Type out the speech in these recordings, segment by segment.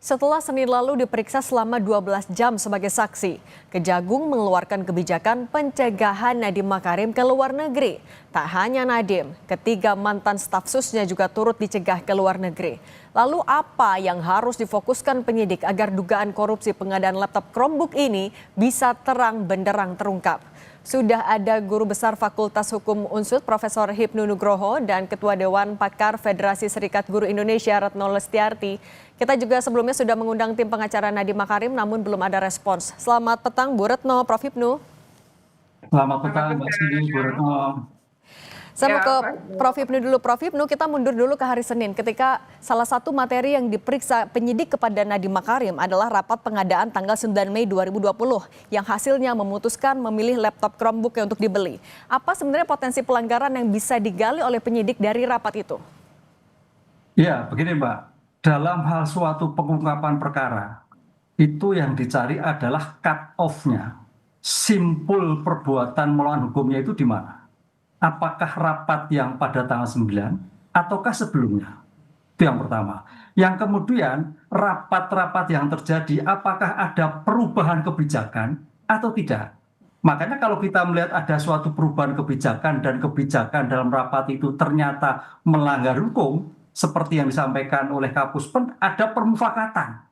Setelah Senin lalu diperiksa selama 12 jam sebagai saksi, Kejagung mengeluarkan kebijakan pencegahan Nadiem Makarim ke luar negeri. Tak hanya Nadiem, ketiga mantan staf susnya juga turut dicegah ke luar negeri. Lalu apa yang harus difokuskan penyidik agar dugaan korupsi pengadaan laptop Chromebook ini bisa terang benderang terungkap? Sudah ada Guru Besar Fakultas Hukum Unsud Profesor Hipnu Nugroho dan Ketua Dewan Pakar Federasi Serikat Guru Indonesia Retno Lestiarti. Kita juga sebelumnya sudah mengundang tim pengacara Nadiem Makarim namun belum ada respons. Selamat petang Bu Retno, Prof Hipnu. Selamat petang, Mbak Sidi, Bu Retno. Saya mau ke Prof Hipnu dulu. Prof Hipnu, kita mundur dulu ke hari Senin ketika salah satu materi yang diperiksa penyidik kepada Nadiem Makarim adalah rapat pengadaan tanggal 9 Mei 2020 yang hasilnya memutuskan memilih laptop Chromebook untuk dibeli. Apa sebenarnya potensi pelanggaran yang bisa digali oleh penyidik dari rapat itu? Ya, begini Mbak, dalam hal suatu pengungkapan perkara, itu yang dicari adalah cut off-nya. Simpul perbuatan melawan hukumnya itu di mana? Apakah rapat yang pada tanggal 9 ataukah sebelumnya? Itu yang pertama. Yang kemudian rapat-rapat yang terjadi apakah ada perubahan kebijakan atau tidak? Makanya kalau kita melihat ada suatu perubahan kebijakan dan kebijakan dalam rapat itu ternyata melanggar hukum seperti yang disampaikan oleh Kapuspen, ada permufakatan.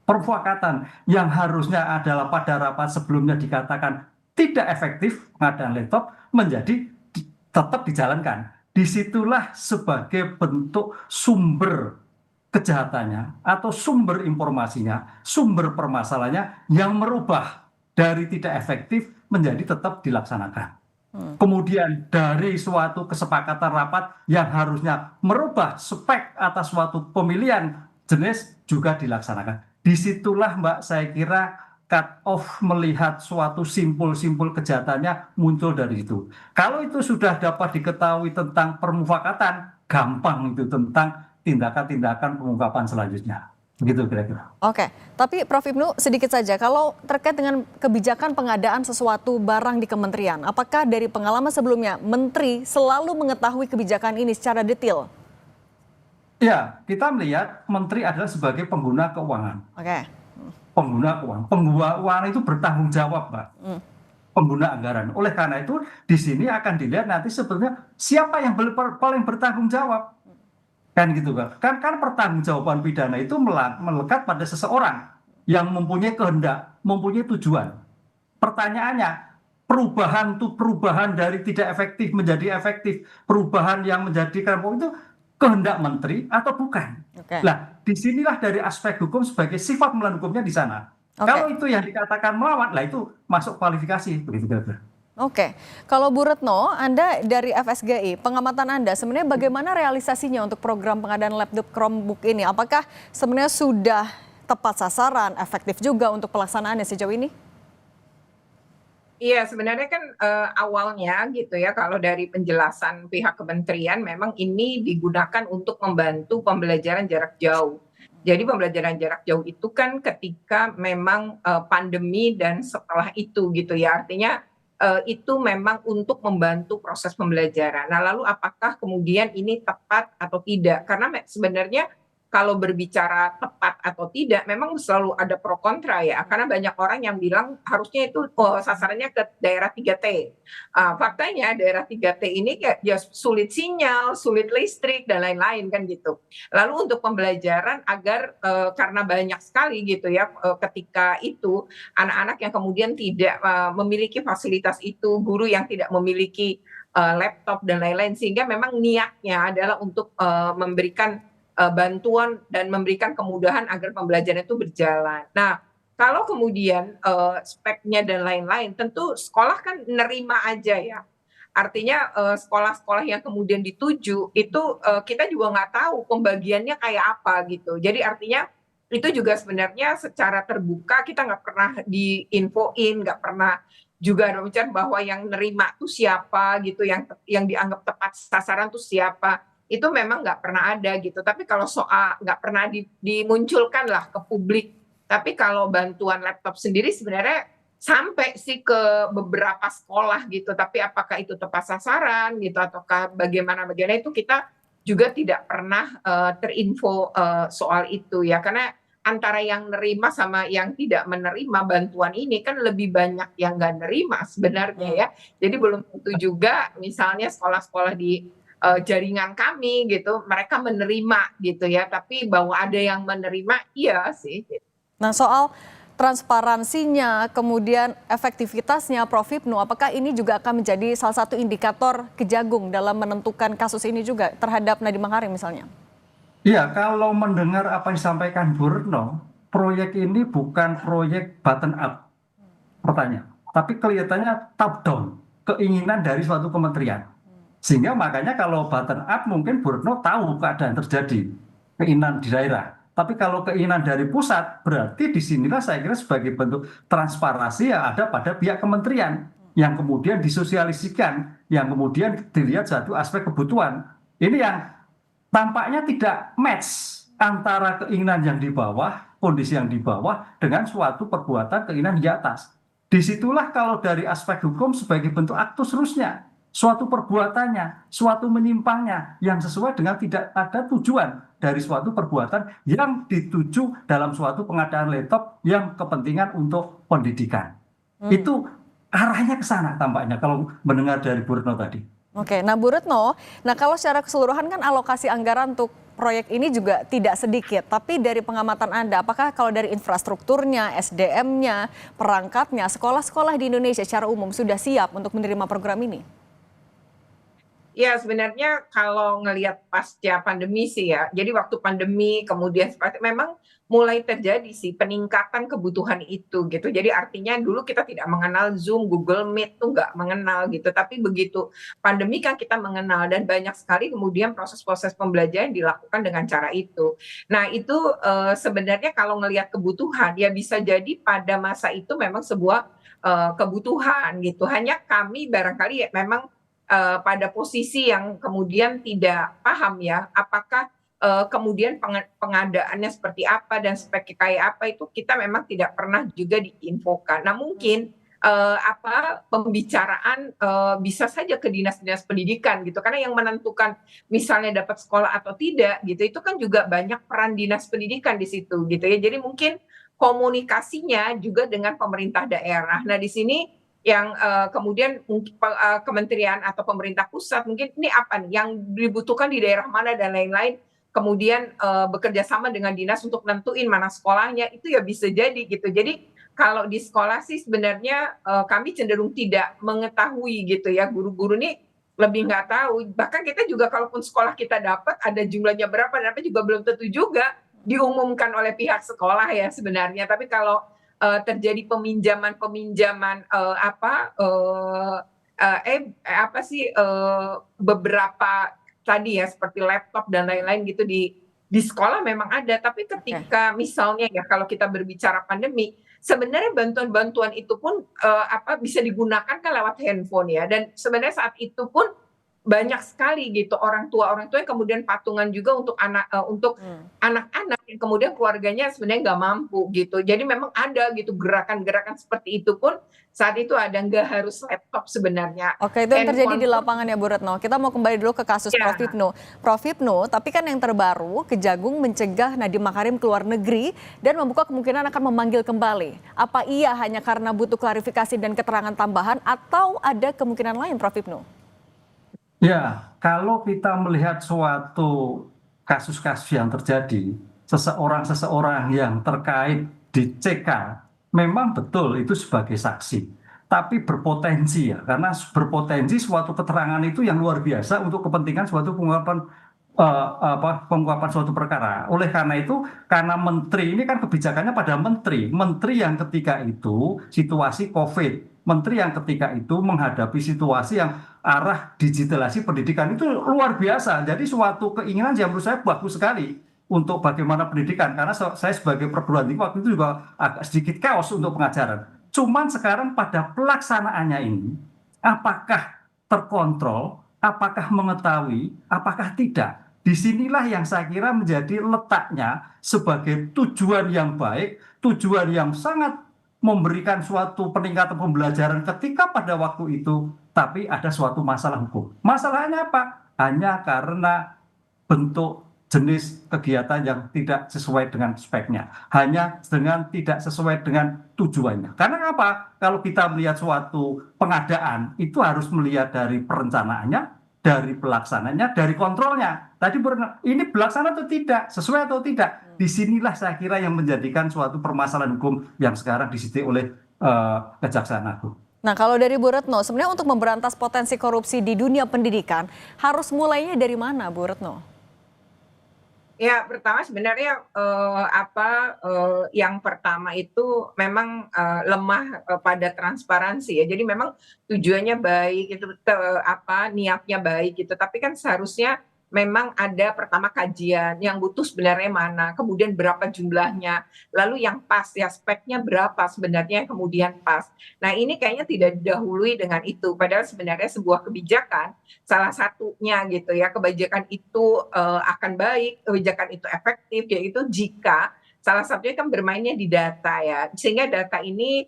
Permufakatan yang harusnya adalah pada rapat sebelumnya dikatakan tidak efektif pengadaan laptop menjadi tetap dijalankan. Disitulah sebagai bentuk sumber kejahatannya atau sumber informasinya, sumber permasalahannya yang merubah dari tidak efektif menjadi tetap dilaksanakan. Kemudian dari suatu kesepakatan rapat yang harusnya merubah spek atas suatu pemilihan jenis juga dilaksanakan. Disitulah Mbak saya kira cut off melihat suatu simpul-simpul kejahatannya muncul dari itu. Kalau itu sudah dapat diketahui tentang permufakatan, gampang itu tentang tindakan-tindakan pengungkapan selanjutnya. Begitu kira-kira. Oke, tapi Prof Hipnu sedikit saja, kalau terkait dengan kebijakan pengadaan sesuatu barang di kementerian, apakah dari pengalaman sebelumnya Menteri selalu mengetahui kebijakan ini secara detail? Ya, kita melihat Menteri adalah sebagai pengguna keuangan. Oke. Pengguna keuangan. Pengguna keuangan itu bertanggung jawab, Mbak. Pengguna anggaran. Oleh karena itu, di sini akan dilihat nanti sebetulnya siapa yang paling bertanggung jawab. Kan gitu kan pertanggungjawaban pidana itu melekat pada seseorang yang mempunyai kehendak, mempunyai tujuan. Pertanyaannya, perubahan dari tidak efektif menjadi efektif, perubahan yang menjadikan itu kehendak menteri atau bukan. Nah, disinilah dari aspek hukum sebagai sifat melawan hukumnya di sana. Kalau itu yang dikatakan melawan, lah itu masuk kualifikasi begitu kira-kira. Oke, kalau Bu Retno, Anda dari FSGI, pengamatan Anda sebenarnya bagaimana realisasinya untuk program pengadaan laptop Chromebook ini? Apakah sebenarnya sudah tepat sasaran, efektif juga untuk pelaksanaannya sejauh ini? Iya, sebenarnya kan awalnya gitu ya, kalau dari penjelasan pihak kementerian memang ini digunakan untuk membantu pembelajaran jarak jauh. Jadi pembelajaran jarak jauh itu kan ketika memang pandemi dan setelah itu gitu ya, artinya itu memang untuk membantu proses pembelajaran. Nah, lalu apakah kemudian ini tepat atau tidak? Karena sebenarnya kalau berbicara tepat atau tidak, memang selalu ada pro kontra ya. Karena banyak orang yang bilang harusnya itu sasarannya ke daerah 3T. Faktanya daerah 3T ini kayak ya sulit sinyal, sulit listrik, dan lain-lain kan gitu. Lalu untuk pembelajaran agar karena banyak sekali gitu ya ketika itu anak-anak yang kemudian tidak memiliki fasilitas itu, guru yang tidak memiliki laptop dan lain-lain, sehingga memang niatnya adalah untuk memberikan bantuan dan memberikan kemudahan agar pembelajaran itu berjalan. Nah, kalau kemudian speknya dan lain-lain, tentu sekolah kan nerima aja ya. Artinya sekolah-sekolah yang kemudian dituju itu kita juga nggak tahu pembagiannya kayak apa gitu. Jadi artinya itu juga sebenarnya secara terbuka kita nggak pernah diinfoin, nggak pernah juga ada bicara bahwa yang nerima tuh siapa gitu, yang dianggap tepat sasaran tuh siapa. Itu memang nggak pernah ada gitu. Tapi kalau soal nggak pernah dimunculkan lah ke publik. Tapi kalau bantuan laptop sendiri sebenarnya sampai sih ke beberapa sekolah gitu. Tapi apakah itu tepat sasaran gitu ataukah bagaimana itu kita juga tidak pernah terinfo soal itu ya. Karena antara yang nerima sama yang tidak menerima bantuan ini kan lebih banyak yang nggak nerima sebenarnya ya. Jadi belum tentu juga misalnya sekolah-sekolah di jaringan kami gitu, mereka menerima gitu ya. Tapi bahwa ada yang menerima, iya sih. Nah, soal transparansinya, kemudian efektivitasnya, Prof. Hipnu, apakah ini juga akan menjadi salah satu indikator Kejagung dalam menentukan kasus ini juga terhadap Nadiem Makarim misalnya? Iya, kalau mendengar apa yang disampaikan Bu Retno, proyek ini bukan proyek button up, pertanyaan, tapi kelihatannya top down, keinginan dari suatu kementerian. Sehingga makanya kalau button up mungkin Bu Retno tahu keadaan terjadi, keinginan di daerah. Tapi kalau keinginan dari pusat, berarti disinilah saya kira sebagai bentuk transparansi yang ada pada pihak kementerian, yang kemudian disosialisikan, yang kemudian dilihat satu aspek kebutuhan. Ini yang tampaknya tidak match antara keinginan yang di bawah, kondisi yang di bawah, dengan suatu perbuatan keinginan di atas. Disitulah kalau dari aspek hukum sebagai bentuk aktus rusnya, suatu perbuatannya, suatu menyimpangnya yang sesuai dengan tidak ada tujuan dari suatu perbuatan yang dituju dalam suatu pengadaan laptop yang kepentingan untuk pendidikan. Itu arahnya ke sana tampaknya kalau mendengar dari Bu Retno tadi. Oke, nah Bu Retno, nah kalau secara keseluruhan kan alokasi anggaran untuk proyek ini juga tidak sedikit. Tapi dari pengamatan Anda, apakah kalau dari infrastrukturnya, SDM-nya, perangkatnya, sekolah-sekolah di Indonesia secara umum sudah siap untuk menerima program ini? Ya sebenarnya kalau ngelihat pasca pandemi sih ya, jadi waktu pandemi kemudian seperti memang mulai terjadi sih peningkatan kebutuhan itu gitu. Jadi artinya dulu kita tidak mengenal Zoom, Google Meet tuh nggak mengenal gitu. Tapi begitu pandemi kan kita mengenal dan banyak sekali kemudian proses-proses pembelajaran dilakukan dengan cara itu. Nah itu sebenarnya kalau ngelihat kebutuhan ya bisa jadi pada masa itu memang sebuah kebutuhan gitu. Hanya kami barangkali ya memang pada posisi yang kemudian tidak paham ya, apakah kemudian pengadaannya seperti apa dan speknya kayak apa itu kita memang tidak pernah juga diinfokan. Nah mungkin pembicaraan bisa saja ke dinas-dinas pendidikan gitu karena yang menentukan misalnya dapat sekolah atau tidak gitu itu kan juga banyak peran dinas pendidikan di situ gitu ya. Jadi mungkin komunikasinya juga dengan pemerintah daerah. Nah di sini yang kemudian kementerian atau pemerintah pusat mungkin ini apa nih yang dibutuhkan di daerah mana dan lain-lain kemudian bekerja sama dengan dinas untuk nentuin mana sekolahnya itu ya bisa jadi gitu. Jadi kalau di sekolah sih sebenarnya kami cenderung tidak mengetahui gitu ya, guru-guru ini lebih nggak tahu. Bahkan kita juga kalaupun sekolah kita dapat ada jumlahnya berapa dan apa juga belum tentu juga diumumkan oleh pihak sekolah ya sebenarnya. Tapi kalau terjadi peminjaman beberapa tadi ya seperti laptop dan lain-lain gitu di sekolah memang ada. Tapi ketika misalnya ya kalau kita berbicara pandemi, sebenarnya bantuan-bantuan itu pun bisa digunakan kan lewat handphone ya. Dan sebenarnya saat itu pun banyak sekali gitu orang tua yang kemudian patungan juga untuk anak-anak yang kemudian keluarganya sebenarnya nggak mampu gitu. Jadi memang ada gitu gerakan-gerakan seperti itu pun saat itu ada, nggak harus laptop sebenarnya. Oke, itu yang terjadi di lapangan ya Bu Retno. Kita mau kembali dulu ke kasus Ya. Prof. Hipnu. Prof. Hipnu, tapi kan yang terbaru Kejagung mencegah Nadiem Makarim keluar negeri dan membuka kemungkinan akan memanggil kembali. Apa iya hanya karena butuh klarifikasi dan keterangan tambahan atau ada kemungkinan lain Prof. Hipnu? Ya, kalau kita melihat suatu kasus-kasus yang terjadi, seseorang yang terkait di CK, memang betul itu sebagai saksi. Tapi berpotensi ya, karena berpotensi suatu keterangan itu yang luar biasa untuk kepentingan suatu pengungkapan suatu perkara. Oleh karena itu, karena menteri ini kan kebijakannya pada menteri yang ketika itu situasi COVID, menteri yang ketika itu menghadapi situasi yang arah digitalisasi pendidikan itu luar biasa. Jadi suatu keinginan yang menurut saya bagus sekali untuk bagaimana pendidikan. Karena saya sebagai perguruan tinggi waktu itu juga agak sedikit chaos untuk pengajaran. Cuman sekarang pada pelaksanaannya ini, apakah terkontrol, apakah mengetahui, apakah tidak. Disinilah yang saya kira menjadi letaknya sebagai tujuan yang baik, tujuan yang sangat memberikan suatu peningkatan pembelajaran ketika pada waktu itu, tapi ada suatu masalah hukum. Masalahnya apa? Hanya karena bentuk jenis kegiatan yang tidak sesuai dengan speknya, hanya dengan tidak sesuai dengan tujuannya. Karena apa? Kalau kita melihat suatu pengadaan, itu harus melihat dari perencanaannya, dari pelaksananya, dari kontrolnya. Tadi ini pelaksana atau tidak, sesuai atau tidak. Disinilah saya kira yang menjadikan suatu permasalahan hukum yang sekarang disidik oleh Kejaksaan Agung. Nah, kalau dari Bu Retno, sebenarnya untuk memberantas potensi korupsi di dunia pendidikan, harus mulainya dari mana, Bu Retno? Ya, pertama sebenarnya yang pertama itu memang lemah pada transparansi ya. Jadi memang tujuannya baik itu niatnya baik gitu. Tapi kan seharusnya memang ada pertama kajian yang butuh sebenarnya mana, kemudian berapa jumlahnya, lalu yang pas ya speknya berapa sebenarnya yang kemudian pas. Nah, ini kayaknya tidak didahului dengan itu. Padahal sebenarnya sebuah kebijakan salah satunya gitu ya, kebijakan itu akan baik, kebijakan itu efektif, yaitu jika salah satunya kan bermainnya di data ya, sehingga data ini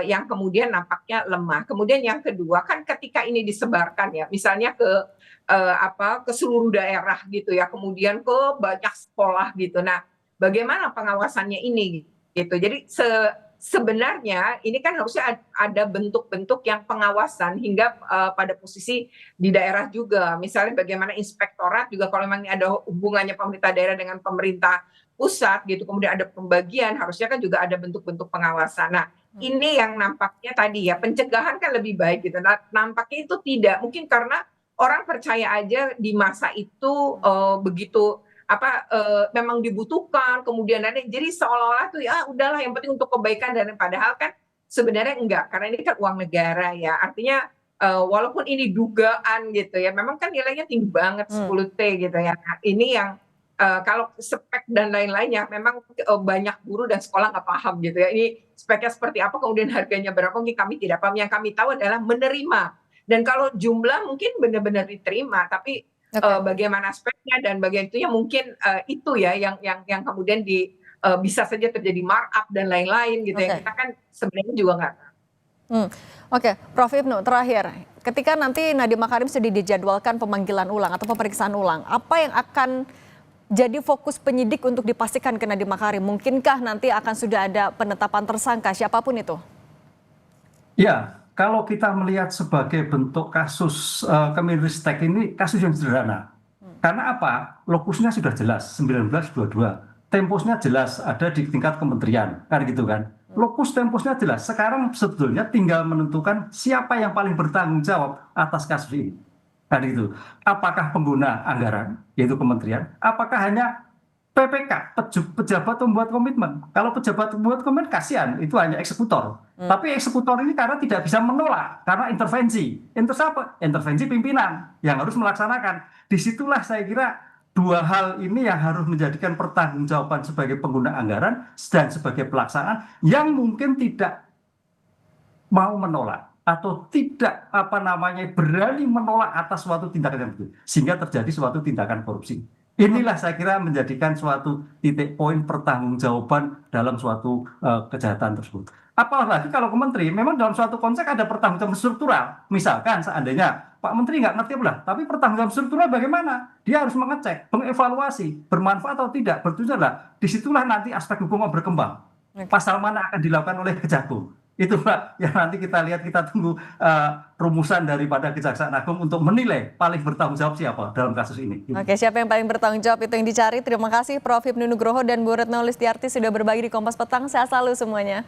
yang kemudian nampaknya lemah. Kemudian yang kedua kan ketika ini disebarkan ya, misalnya ke seluruh daerah gitu ya, kemudian ke banyak sekolah gitu. Nah, bagaimana pengawasannya ini gitu. Jadi sebenarnya ini kan harusnya ada bentuk-bentuk yang pengawasan hingga pada posisi di daerah juga. Misalnya bagaimana inspektorat juga kalau memang ada hubungannya pemerintah daerah dengan pemerintah pusat gitu, kemudian ada pembagian, harusnya kan juga ada bentuk-bentuk pengawasan. Nah, ini yang nampaknya tadi ya, pencegahan kan lebih baik gitu. Nah, nampaknya itu tidak, mungkin karena orang percaya aja di masa itu begitu memang dibutuhkan, kemudian jadi seolah-olah tuh ya udahlah yang penting untuk kebaikan, dan padahal kan sebenarnya enggak, karena ini kan uang negara ya. Artinya walaupun ini dugaan gitu ya, memang kan nilainya tinggi banget 10T gitu ya. Nah, ini yang kalau spek dan lain-lainnya memang banyak guru dan sekolah nggak paham gitu ya. Ini speknya seperti apa, kemudian harganya berapa, mungkin kami tidak paham. Yang kami tahu adalah menerima. Dan kalau jumlah mungkin benar-benar diterima, tapi bagaimana speknya dan bagian itunya mungkin itu ya yang kemudian bisa saja terjadi markup dan lain-lain gitu ya. Kita kan sebenarnya juga nggak. Oke, Prof. Ibnu, terakhir, ketika nanti Nadiem Makarim sudah dijadwalkan pemanggilan ulang atau pemeriksaan ulang, apa yang akan jadi fokus penyidik untuk dipastikan ke Nadiem Makarim? Mungkinkah nanti akan sudah ada penetapan tersangka siapapun itu? Ya, kalau kita melihat sebagai bentuk kasus Kemenristek ini kasus yang sederhana. Karena apa? Lokusnya sudah jelas, 1922. Temposnya jelas, ada di tingkat kementerian, kan gitu kan. Lokus temposnya jelas. Sekarang sebetulnya tinggal menentukan siapa yang paling bertanggung jawab atas kasus ini. Kan itu. Apakah pengguna anggaran, yaitu kementerian, apakah hanya PPK, pejabat pembuat komitmen. Kalau pejabat pembuat komitmen kasihan, itu hanya eksekutor. Tapi eksekutor ini karena tidak bisa menolak, karena intervensi. Intervensi pimpinan yang harus melaksanakan. Disitulah saya kira dua hal ini yang harus menjadikan pertanggungjawaban sebagai pengguna anggaran dan sebagai pelaksanaan yang mungkin tidak mau menolak atau tidak berani menolak atas suatu tindakan yang begitu, sehingga terjadi suatu tindakan korupsi. Inilah saya kira menjadikan suatu titik poin pertanggungjawaban dalam suatu kejahatan tersebut. Apalagi kalau ke menteri, memang dalam suatu konteks ada pertanggungjawaban struktural. Misalkan seandainya Pak Menteri nggak ngerti lah, tapi pertanggungjawaban struktural bagaimana? Dia harus mengecek, mengevaluasi, bermanfaat atau tidak, bertujuan lah. Disitulah nanti aspek hukum berkembang. Pasal mana akan dilakukan oleh Kejagung? Itu Pak yang nanti kita lihat, kita tunggu rumusan daripada Kejaksaan Agung untuk menilai paling bertanggung jawab siapa dalam kasus ini. Oke, siapa yang paling bertanggung jawab itu yang dicari. Terima kasih Prof. Ibnu Nugroho dan Bu Retno Listiarti sudah berbagi di Kompas Petang. Sehat selalu semuanya.